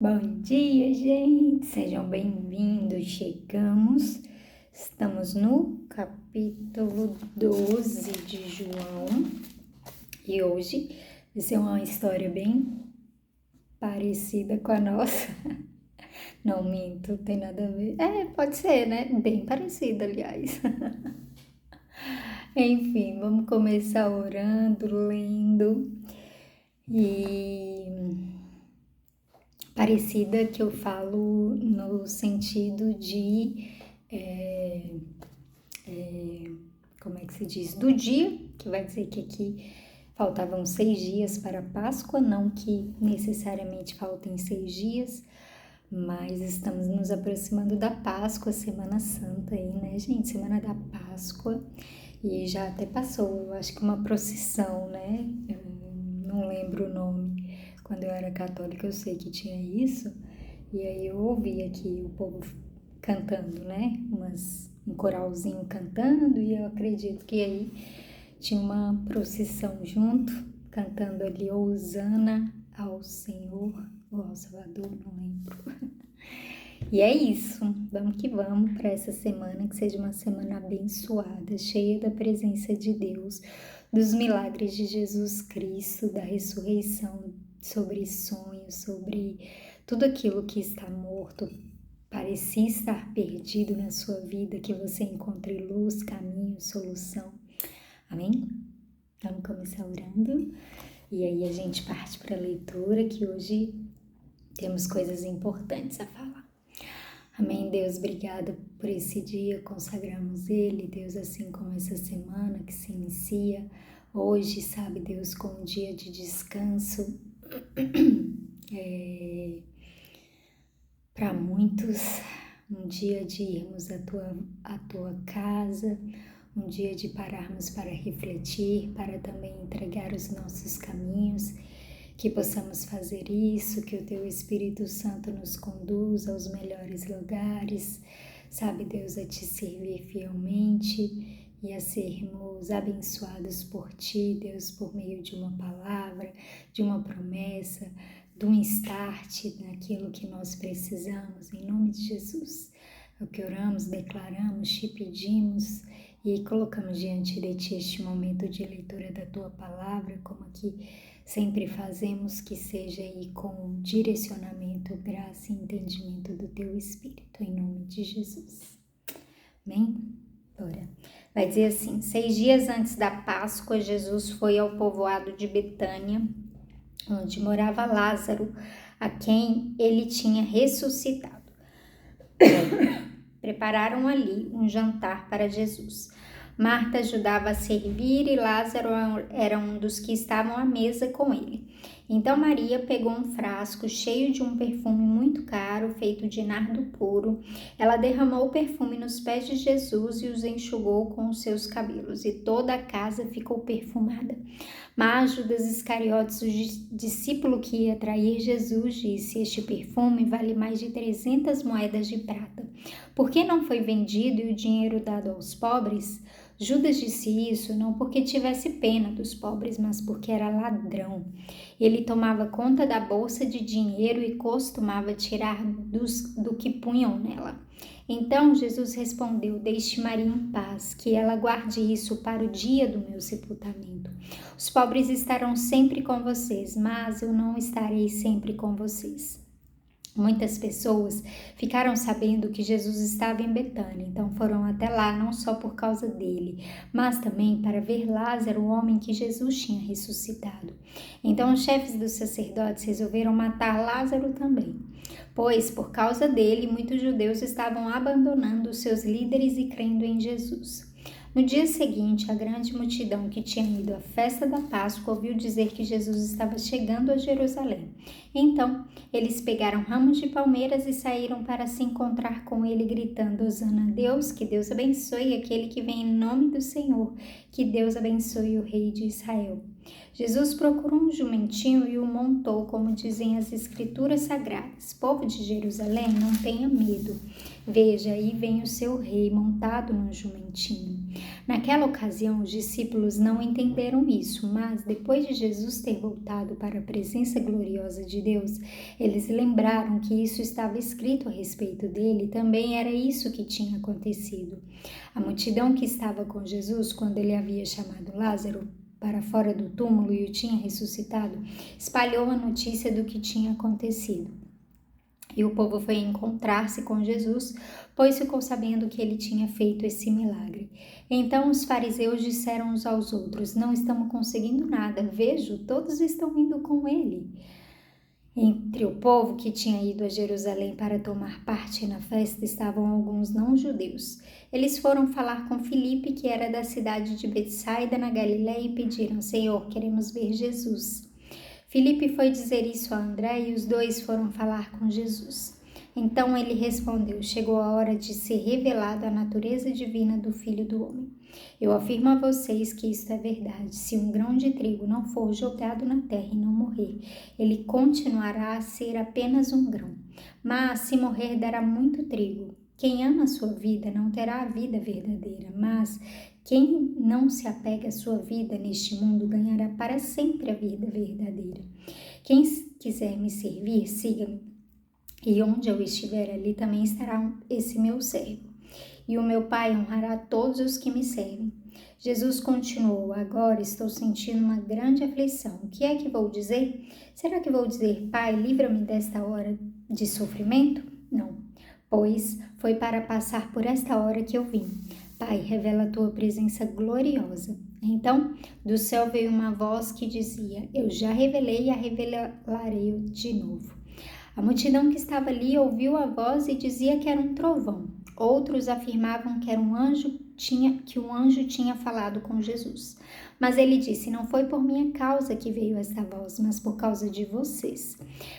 Bom dia, gente! Sejam bem-vindos. Estamos no capítulo 12 de João e hoje vai ser uma história bem parecida com a nossa. Não minto, tem nada a ver. Pode ser, né? Bem parecida, aliás. Enfim, vamos começar orando, lendo e parecida que eu falo no sentido de, como é que se diz? Do dia, que vai dizer que aqui faltavam 6 dias para a Páscoa, não que necessariamente faltem 6 dias, mas estamos nos aproximando da Páscoa, Semana Santa aí, né, gente? Semana da Páscoa, e já até passou, eu acho que uma procissão, né? Eu não lembro o nome. Quando eu era católica eu sei que tinha isso, e aí eu ouvi aqui o povo cantando, né? Um coralzinho cantando, e eu acredito que aí tinha uma procissão junto, cantando ali Hosana ao Senhor, ou ao Salvador, não lembro. E é isso, vamos que vamos para essa semana, que seja uma semana abençoada, cheia da presença de Deus, dos milagres de Jesus Cristo, da ressurreição, sobre sonhos, sobre tudo aquilo que está morto, parecia estar perdido na sua vida, que você encontre luz, caminho, solução. Amém? Vamos começar orando e aí a gente parte para a leitura, que hoje temos coisas importantes a falar. Amém, Deus, obrigada por esse dia, consagramos ele, Deus, assim como essa semana que se inicia hoje, sabe, Deus, com um dia de descanso, para muitos, um dia de irmos à tua casa, um dia de pararmos para refletir, para também entregar os nossos caminhos, que possamos fazer isso, que o Teu Espírito Santo nos conduza aos melhores lugares, sabe, Deus, a Te servir fielmente e a sermos abençoados por Ti, Deus, por meio de uma palavra, de uma promessa, de um start naquilo que nós precisamos, em nome de Jesus. É o que oramos, declaramos, Te pedimos e colocamos diante de Ti este momento de leitura da Tua palavra, como aqui sempre fazemos, que seja aí com direcionamento, graça e entendimento do Teu Espírito, em nome de Jesus. Amém? Ora, vai dizer assim: 6 dias antes da Páscoa, Jesus foi ao povoado de Betânia, onde morava Lázaro, a quem ele tinha ressuscitado. Prepararam ali um jantar para Jesus. Marta ajudava a servir e Lázaro era um dos que estavam à mesa com ele. Então Maria pegou um frasco cheio de um perfume muito caro, feito de nardo puro. Ela derramou o perfume nos pés de Jesus e os enxugou com os seus cabelos, e toda a casa ficou perfumada. Mas Judas Iscariotes, o discípulo que ia trair Jesus, disse: este perfume vale mais de 300 moedas de prata. Por que não foi vendido e o dinheiro dado aos pobres? Judas disse isso não porque tivesse pena dos pobres, mas porque era ladrão. Ele tomava conta da bolsa de dinheiro e costumava tirar do que punham nela. Então Jesus respondeu: deixe Maria em paz, que ela guarde isso para o dia do meu sepultamento. Os pobres estarão sempre com vocês, mas eu não estarei sempre com vocês. Muitas pessoas ficaram sabendo que Jesus estava em Betânia, então foram até lá não só por causa dele, mas também para ver Lázaro, o homem que Jesus tinha ressuscitado. Então os chefes dos sacerdotes resolveram matar Lázaro também, pois por causa dele muitos judeus estavam abandonando os seus líderes e crendo em Jesus. No dia seguinte, a grande multidão que tinha ido à festa da Páscoa ouviu dizer que Jesus estava chegando a Jerusalém. Então, eles pegaram ramos de palmeiras e saíram para se encontrar com ele, gritando: Hosana a Deus, que Deus abençoe aquele que vem em nome do Senhor, que Deus abençoe o Rei de Israel. Jesus procurou um jumentinho e o montou, como dizem as Escrituras Sagradas. Povo de Jerusalém, não tenha medo. Veja, aí vem o seu rei montado num jumentinho. Naquela ocasião, os discípulos não entenderam isso, mas depois de Jesus ter voltado para a presença gloriosa de Deus, eles lembraram que isso estava escrito a respeito dele e também era isso que tinha acontecido. A multidão que estava com Jesus quando ele havia chamado Lázaro para fora do túmulo e o tinha ressuscitado, espalhou a notícia do que tinha acontecido. E o povo foi encontrar-se com Jesus, pois ficou sabendo que ele tinha feito esse milagre. Então os fariseus disseram uns aos outros: não estamos conseguindo nada, vejo, todos estão indo com ele. Entre o povo que tinha ido a Jerusalém para tomar parte na festa estavam alguns não-judeus. Eles foram falar com Filipe, que era da cidade de Betsaida, na Galiléia, e pediram: Senhor, queremos ver Jesus. Filipe foi dizer isso a André e os dois foram falar com Jesus. Então ele respondeu: chegou a hora de ser revelada a natureza divina do Filho do Homem. Eu afirmo a vocês que isto é verdade. Se um grão de trigo não for jogado na terra e não morrer, ele continuará a ser apenas um grão. Mas se morrer, dará muito trigo. Quem ama a sua vida não terá a vida verdadeira, mas quem não se apega à sua vida neste mundo ganhará para sempre a vida verdadeira. Quem quiser me servir, siga-me. E onde eu estiver, ali também estará esse meu servo. E o meu Pai honrará todos os que me servem. Jesus continuou: agora estou sentindo uma grande aflição. O que é que vou dizer? Será que vou dizer: Pai, livra-me desta hora de sofrimento? Não, pois foi para passar por esta hora que eu vim. Pai, revela a tua presença gloriosa. Então, do céu veio uma voz que dizia: eu já revelei e a revelarei de novo. A multidão que estava ali ouviu a voz e dizia que era um trovão. Outros afirmavam que era que um anjo tinha falado com Jesus. Mas ele disse: não foi por minha causa que veio esta voz, mas por causa de vocês.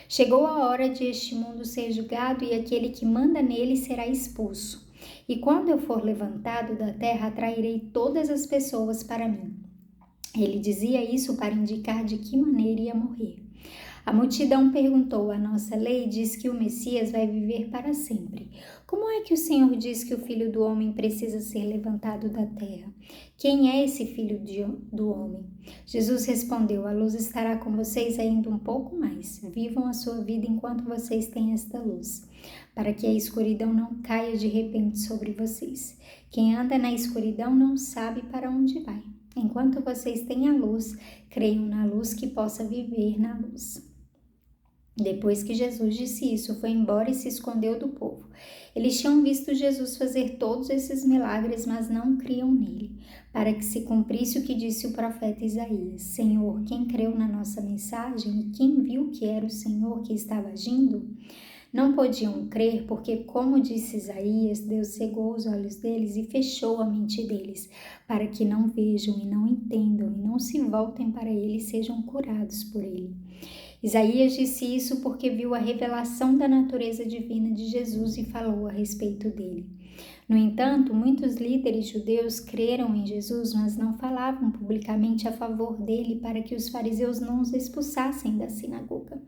Chegou a hora de este mundo ser julgado e aquele que manda nele será expulso. E quando eu for levantado da terra, atrairei todas as pessoas para mim. Ele dizia isso para indicar de que maneira ia morrer. A multidão perguntou: a nossa lei diz que o Messias vai viver para sempre. Como é que o Senhor diz que o Filho do Homem precisa ser levantado da terra? Quem é esse Filho do Homem? Jesus respondeu: a luz estará com vocês ainda um pouco mais. Vivam a sua vida enquanto vocês têm esta luz, para que a escuridão não caia de repente sobre vocês. Quem anda na escuridão não sabe para onde vai. Enquanto vocês têm a luz, creiam na luz que possa viver na luz. Depois que Jesus disse isso, foi embora e se escondeu do povo. Eles tinham visto Jesus fazer todos esses milagres, mas não criam nele, para que se cumprisse o que disse o profeta Isaías: Senhor, quem creu na nossa mensagem e quem viu que era o Senhor que estava agindo? Não podiam crer porque, como disse Isaías, Deus cegou os olhos deles e fechou a mente deles, para que não vejam e não entendam e não se voltem para ele e sejam curados por ele. Isaías disse isso porque viu a revelação da natureza divina de Jesus e falou a respeito dele. No entanto, muitos líderes judeus creram em Jesus, mas não falavam publicamente a favor dele para que os fariseus não os expulsassem da sinagoga.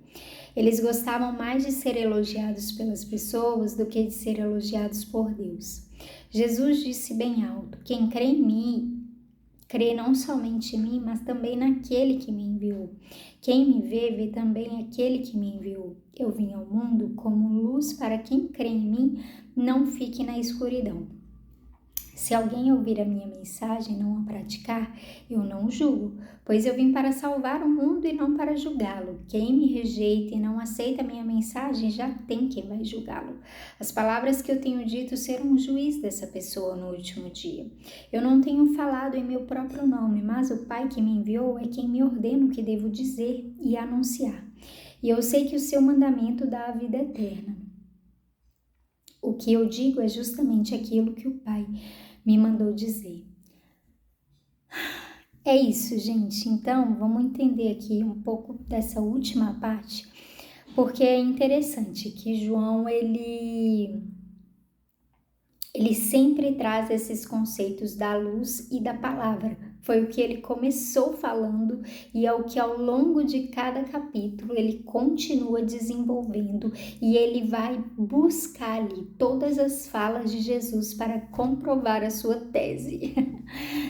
Eles gostavam mais de ser elogiados pelas pessoas do que de ser elogiados por Deus. Jesus disse bem alto: quem crê em mim, crê não somente em mim, mas também naquele que me enviou. Quem me vê, vê também aquele que me enviou. Eu vim ao mundo como luz para quem crê em mim não fique na escuridão. Se alguém ouvir a minha mensagem e não a praticar, eu não o julgo, pois eu vim para salvar o mundo e não para julgá-lo. Quem me rejeita e não aceita a minha mensagem já tem quem vai julgá-lo. As palavras que eu tenho dito serão um juiz dessa pessoa no último dia. Eu não tenho falado em meu próprio nome, mas o Pai que me enviou é quem me ordena o que devo dizer e anunciar. E eu sei que o seu mandamento dá a vida eterna. O que eu digo é justamente aquilo que o Pai me mandou dizer. É isso, gente. Então, vamos entender aqui um pouco dessa última parte, porque é interessante que João, ele sempre traz esses conceitos da luz e da palavra Foi o que ele começou falando e é o que ao longo de cada capítulo ele continua desenvolvendo e ele vai buscar ali todas as falas de Jesus para comprovar a sua tese,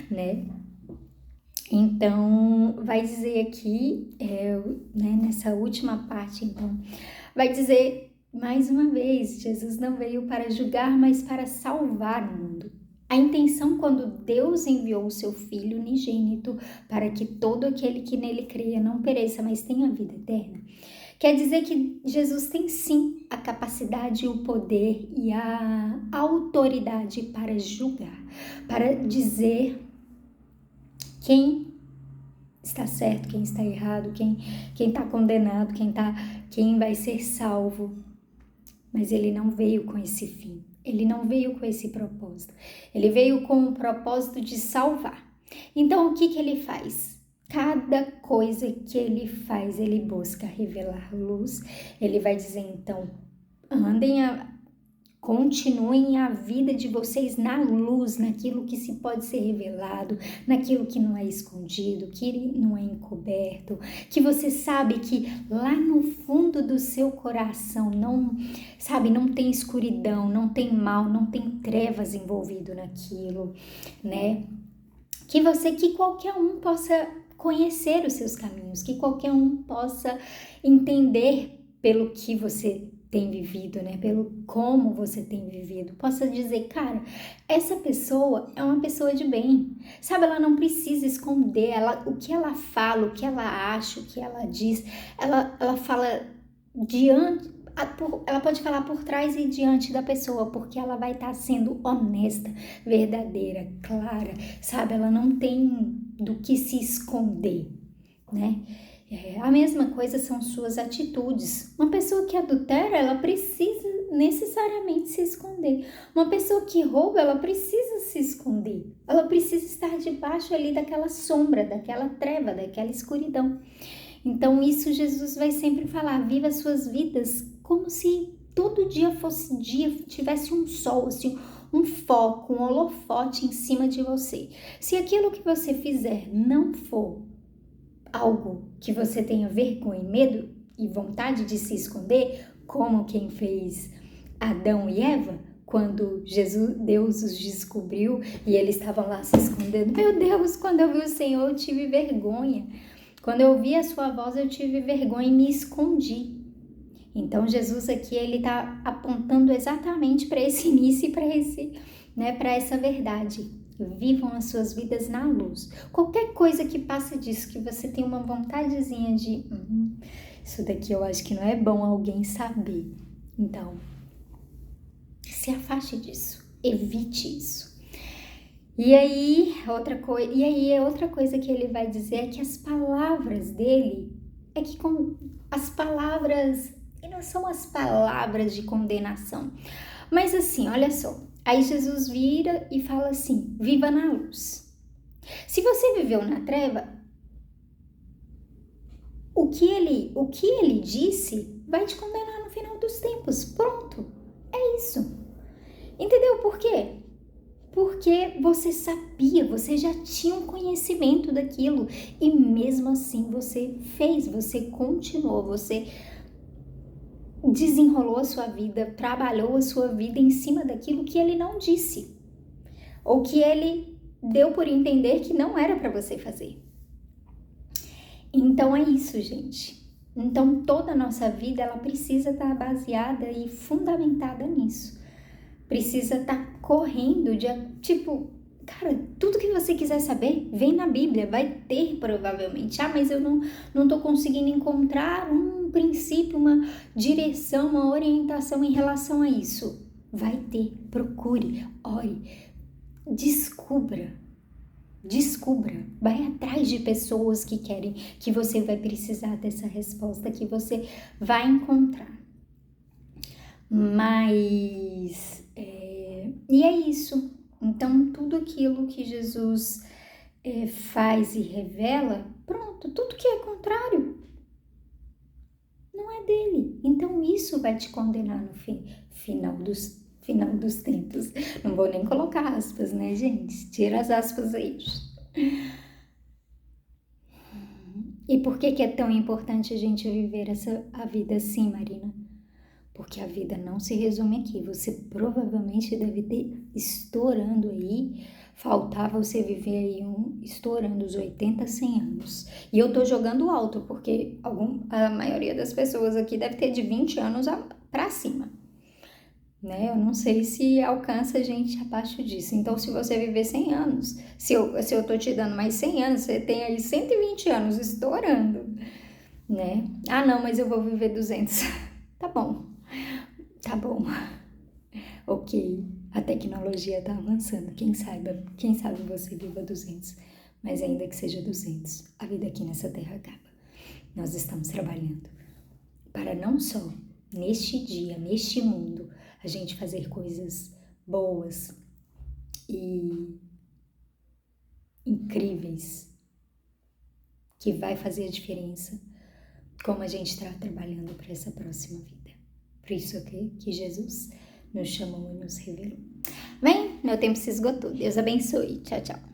né? Então, vai dizer aqui, né, nessa última parte, então, vai dizer mais uma vez, Jesus não veio para julgar, mas para salvar o mundo. A intenção quando Deus enviou o seu Filho unigênito para que todo aquele que nele creia não pereça, mas tenha vida eterna, quer dizer que Jesus tem sim a capacidade, o poder e a autoridade para julgar, para dizer quem está certo, quem está errado, quem está condenado, quem vai ser salvo. Mas ele não veio com esse fim, ele não veio com esse propósito, ele veio com o propósito de salvar. Então o que ele faz? Cada coisa que ele faz, ele busca revelar luz, ele vai dizer então, continuem a vida de vocês na luz, naquilo que se pode ser revelado, naquilo que não é escondido, que não é encoberto, que você sabe que lá no fundo do seu coração não tem escuridão, não tem mal, não tem trevas envolvido naquilo, né? Que qualquer um possa conhecer os seus caminhos, que qualquer um possa entender pelo que você tem vivido, né? Pelo como você tem vivido, possa dizer, cara, essa pessoa é uma pessoa de bem, sabe? Ela não precisa esconder, o que ela fala, o que ela acha, o que ela diz, ela fala ela pode falar por trás e diante da pessoa, porque ela vai estar sendo honesta, verdadeira, clara, sabe? Ela não tem do que se esconder, né? A mesma coisa são suas atitudes. Uma pessoa que adultera, ela precisa necessariamente se esconder. Uma pessoa que rouba, ela precisa se esconder. Ela precisa estar debaixo ali daquela sombra, daquela treva, daquela escuridão. Então isso Jesus vai sempre falar, viva suas vidas como se todo dia fosse dia, tivesse um sol, assim, um foco, um holofote em cima de você. Se aquilo que você fizer não for algo que você tenha vergonha, medo e vontade de se esconder, como quem fez Adão e Eva, quando Deus os descobriu e eles estavam lá se escondendo. Meu Deus, quando eu vi o Senhor, eu tive vergonha. Quando eu ouvi a sua voz, eu tive vergonha e me escondi. Então, Jesus aqui, ele está apontando exatamente para esse início e para essa verdade. Vivam as suas vidas na luz. Qualquer coisa que passa disso, que você tem uma vontadezinha de isso daqui eu acho que não é bom alguém saber. Então, se afaste disso, evite isso. E aí, outra coisa que ele vai dizer é que as palavras dele, as palavras, e não são as palavras de condenação, mas assim, olha só, aí Jesus vira e fala assim, viva na luz. Se você viveu na treva, o que ele disse vai te condenar no final dos tempos, pronto, é isso. Entendeu por quê? Porque você sabia, você já tinha um conhecimento daquilo e mesmo assim você fez, você continuou, você desenrolou a sua vida, trabalhou a sua vida em cima daquilo que ele não disse ou que ele deu por entender que não era para você fazer. Então é isso, gente. Então toda a nossa vida ela precisa estar baseada e fundamentada nisso. Precisa estar correndo cara, tudo que você quiser saber, vem na Bíblia, vai ter provavelmente. Mas eu não tô conseguindo encontrar um princípio, uma direção, uma orientação em relação a isso. Vai ter, procure, ore, descubra, vai atrás de pessoas que querem, que você vai precisar dessa resposta, que você vai encontrar. Mas, e é isso. Então, tudo aquilo que Jesus faz e revela, pronto, tudo que é contrário não é dele. Então, isso vai te condenar no final dos tempos. Não vou nem colocar aspas, né, gente? Tira as aspas aí. E por que é tão importante a gente viver a vida assim, Marina? Porque a vida não se resume aqui. Você provavelmente deve ter estourando aí, faltar você viver aí estourando os 80, 100 anos. E eu tô jogando alto, porque a maioria das pessoas aqui deve ter de 20 anos pra cima. Né? Eu não sei se alcança a gente abaixo disso. Então, se você viver 100 anos, se eu tô te dando mais 100 anos, você tem aí 120 anos estourando, né? Ah, não, mas eu vou viver 200. Tá bom, tá bom. Ok, a tecnologia tá avançando. Quem sabe você viva 200, mas ainda que seja 200, a vida aqui nessa terra acaba. Nós estamos trabalhando para não só neste dia, neste mundo, a gente fazer coisas boas e incríveis, que vai fazer a diferença, como a gente está trabalhando para essa próxima vida. Por isso que Jesus nos chamou e nos revelou. Bem, meu tempo se esgotou. Deus abençoe. Tchau, tchau.